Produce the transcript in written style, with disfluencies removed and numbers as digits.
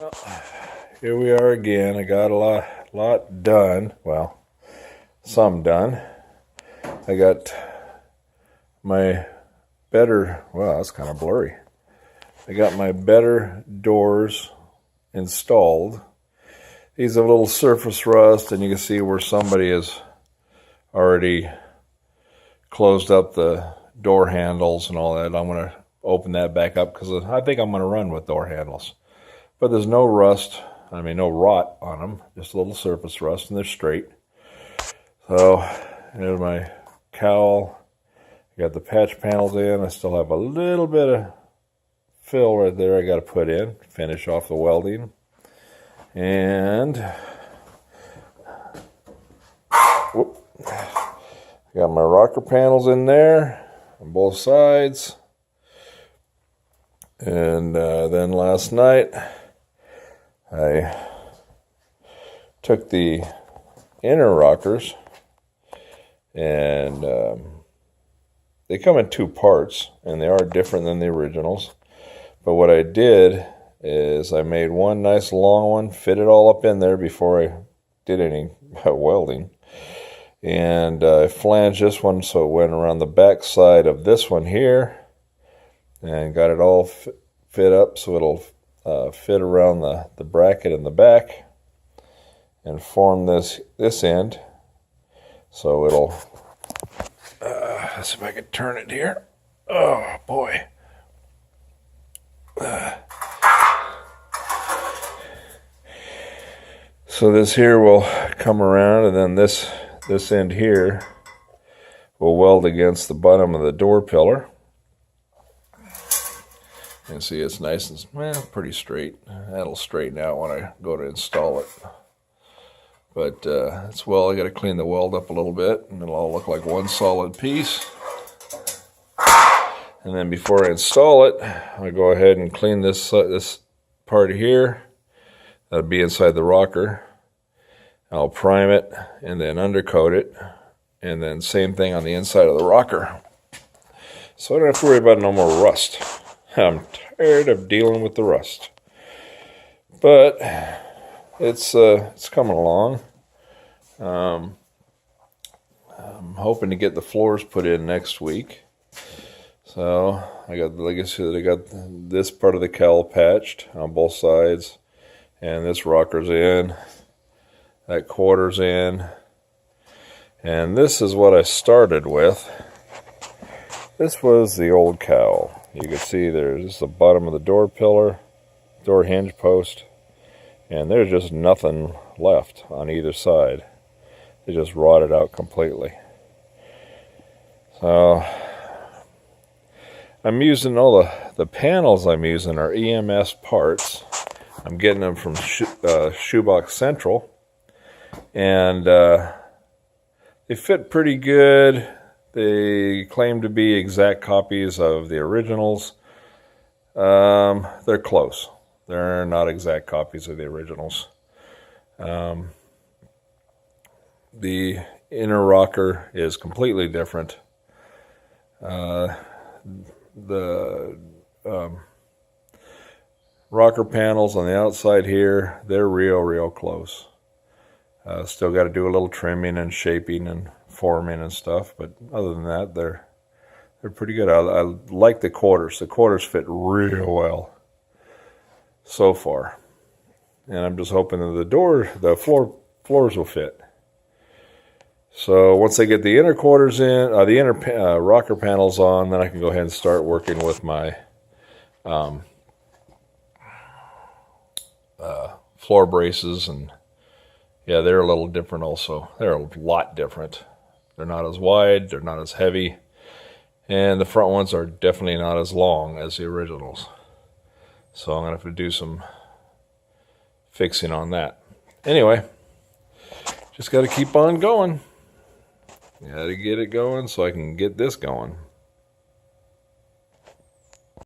Well, here we are again. I got a lot done. Well, some done. I got my better, well, that's kind of blurry. I got my better doors installed. These have a little surface rust, and you can see where somebody has already closed up the door handles and all that. I'm going to open that back up because I think I'm going to run with door handles. But there's no rust, no rot on them, just a little surface rust, and they're straight. So, there's my cowl. I got the patch panels in. I still have a little bit of fill right there I got to put in, finish off the welding. And, whoop, got my rocker panels in there on both sides. And then last night, I took the inner rockers, and they come in two parts, and they are different than the originals. But what I did is I made one nice long one, fit it all up in there before I did any welding. And I flanged this one so it went around the back side of this one here, and got it all fit up so it'll fit around the bracket in the back and form this end. So it'll, let's see if I can turn it here. Oh boy. So this here will come around, and then this end here will weld against the bottom of the door pillar. You can see it's nice and pretty straight. That'll straighten out when I go to install it. But I got to clean the weld up a little bit, and it'll all look like one solid piece. And then before I install it, I go ahead and clean this part here. That'll be inside the rocker. I'll prime it and then undercoat it, and then same thing on the inside of the rocker. So I don't have to worry about no more rust. I'm tired of dealing with the rust. But it's coming along. I'm hoping to get the floors put in next week. So I got this part of the cowl patched on both sides, and this rocker's in, that quarter's in, and this is what I started with. This was the old cowl. You can see there's the bottom of the door pillar, door hinge post, and there's just nothing left on either side. It just rotted out completely. So I'm using all the panels I'm using are EMS parts. I'm getting them from Shoebox Central, and they fit pretty good. They claim to be exact copies of the originals. They're close. They're not exact copies of the originals. The inner rocker is completely different. The rocker panels on the outside here, they're real close. Still got to do a little trimming and shaping and forming and stuff, but other than that, they're pretty good. I like the quarters. The quarters fit real well so far, and I'm just hoping that the floors will fit. So once I get the inner quarters in, the inner rocker panels on, then I can go ahead and start working with my floor braces. And yeah, they're a little different also. They're a lot different. They're not as wide, they're not as heavy, and the front ones are definitely not as long as the originals. So I'm going to have to do some fixing on that. Anyway, just got to keep on going. Got to get it going so I can get this going.